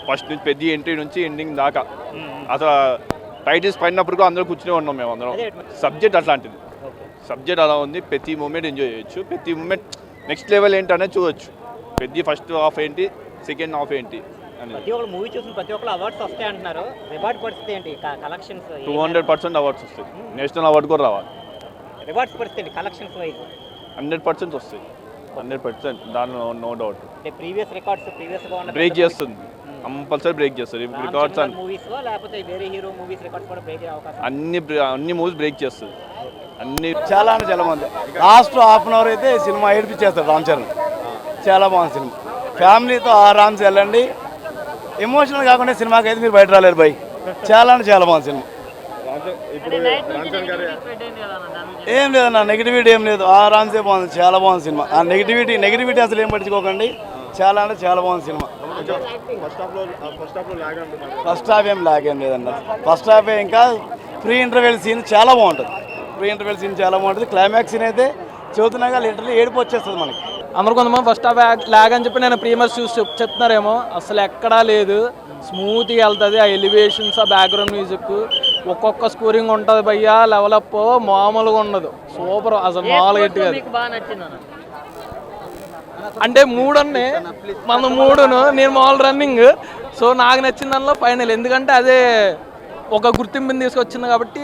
First నుంచి పెద్ద entry నుంచి ఎండింగ్ దాకా అసలు టైటిల్స్ పడినప్పుడు అందరూ కూర్చునే ఉన్నాం మేము అందరం. సబ్జెక్ట్ అట్లాంటిది, సబ్జెక్ట్ అలా ఉంది. ప్రతి మూమెంట్ ఎంజాయ్ చేయొచ్చు, ప్రతి మూమెంట్ నెక్స్ట్ లెవెల్ ఏంటి అనేది చూడొచ్చు. పెద్ద ఫస్ట్ హాఫ్ ఏంటి, సెకండ్ హాఫ్ ఏంటి ప్రతి ఒక్కరు మూవీ చూసిన ప్రతి ఒక్కరు అవార్డ్స్ వస్తాయి అంటున్నారు. రివార్డ్ పరిస్థితి ఏంటి? కలెక్షన్స్ 200% అవార్డ్స్ వస్తాయి. నేషనల్ అవార్డు కూడా రావాలి. రివార్డ్స్ పరిస్థితి కలెక్షన్స్ వైజ్ 100% వస్తాయి. 100% దానిలో no doubt. Previous records break చేస్తుంది, కంపల్సరీ బ్రేక్ చేస్తుంది. రికార్డ్స్ అన్ని మూవీస్ బ్రేక్ చేస్తుంది. అన్ని చాలా అంటే చాలా మంది. లాస్ట్ హాఫ్ అన్ అవర్ అయితే సినిమా ఏడిపించేస్తారు రామ్ చరణ్. చాలా బాగుంది సినిమా. ఫ్యామిలీతో ఆరామ్స్ వెళ్ళండి. ఎమోషనల్ కాకుండా సినిమాకి అయితే మీరు బయట రాలేరు బై. చాలా అంటే చాలా బాగుంది సినిమా. ఏం లేదన్న, నెగిటివిటీ ఏం లేదు. ఆరామ్సే బాగుంది, చాలా బాగుంది సినిమా. ఆ నెగిటివిటీ అసలు ఏం పట్టించుకోకండి. చాలా అంటే చాలా బాగుంది సినిమా. ఫస్ట్ హాఫ్ ఏం లాగ్ ఏం లేదన్న. ఫస్ట్ హాఫ్ ఇంకా ప్రీ ఇంటర్వెల్ సీన్ చాలా బాగుంటుంది. క్లైమాక్స్ సీన్ అయితే చదువుతున్నాగా లిటరల్లీ ఏడుపు వచ్చేస్తుంది మనకి. అందరు కొంతమంది ఫస్ట్ హాఫ్ లాగ్ అని చెప్పి నేను ప్రీమియర్స్ చూసి చెప్తున్నారేమో, అసలు ఎక్కడా లేదు. స్మూత్గా వెళ్తుంది. ఆ ఎలివేషన్స్, ఆ బ్యాక్గ్రౌండ్ మ్యూజిక్, ఒక్కొక్క స్కోరింగ్ ఉంటుంది భయ్యా. లెవెలప్ మామూలుగా ఉండదు. సూపర్ అసలు మామూలుగా ఎట్టు కాదు. అంటే మూడున్నే మన మూడును నేను మామూలు రన్నింగ్. సో నాకు నచ్చిన దానిలో ఫైనల్, ఎందుకంటే అదే ఒక గుర్తింపుని తీసుకొచ్చింది కాబట్టి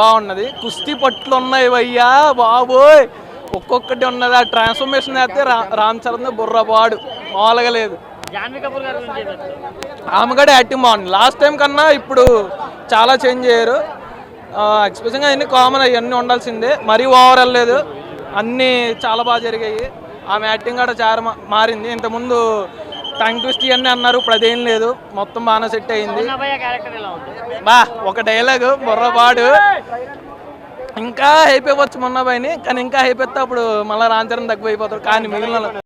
బాగున్నది. కుస్తీ పట్లు ఉన్నాయి భయ్యా బాబోయ్, ఒక్కొక్కటి ఉన్నది. ఆ ట్రాన్స్ఫర్మేషన్ అయితే రామ్ చరణ్ బుర్రపాడు మామూలుగా లేదు. ఆమె కూడా యాక్టింగ్ బాగుంది. లాస్ట్ టైం కన్నా ఇప్పుడు చాలా చేంజ్ అయ్యారు. ఎక్స్పెషల్గా అన్నీ కామన్ అవన్నీ ఉండాల్సిందే, మరీ ఓవర్ వెళ్ళలేదు. అన్నీ చాలా బాగా జరిగాయి. ఆమె యాక్టింగ్ కూడా చాలా మారింది. ఇంతకుముందు టంగ్ ట్విస్ట్ ఇవన్నీ అన్నారు, ఇప్పుడు అదేం లేదు. మొత్తం బాగానే సెట్ అయింది. బా ఒక డైలాగ్ బుర్రపాడు. ఇంకా హైప్ ఇవ్వచ్చు మొన్న పైన, కానీ ఇంకా హైప్ ఎత్తే అప్పుడు మళ్ళీ రామ్ చరణ్ తక్కువ అయిపోతారు. కానీ మిగిలిన